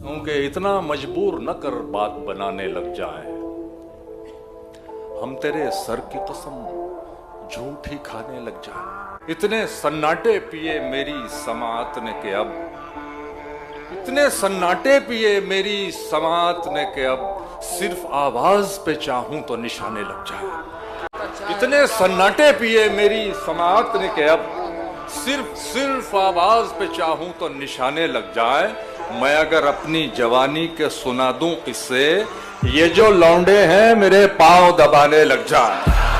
क्योंकि इतना मजबूर न कर बात बनाने लग जाए, हम तेरे सर की कसम झूठ ही खाने लग जाए। इतने सन्नाटे पिए मेरी समात ने के अब, इतने सन्नाटे पिए मेरी समात ने के अब सिर्फ आवाज पे चाहूं तो निशाने लग जाए। इतने सन्नाटे पिए मेरी समात ने के अब सिर्फ आवाज पे चाहूं तो निशाने लग जाए। मैं अगर अपनी जवानी के सुना दूं किस्से, ये जो लौंडे हैं मेरे पांव दबाने लग जाए।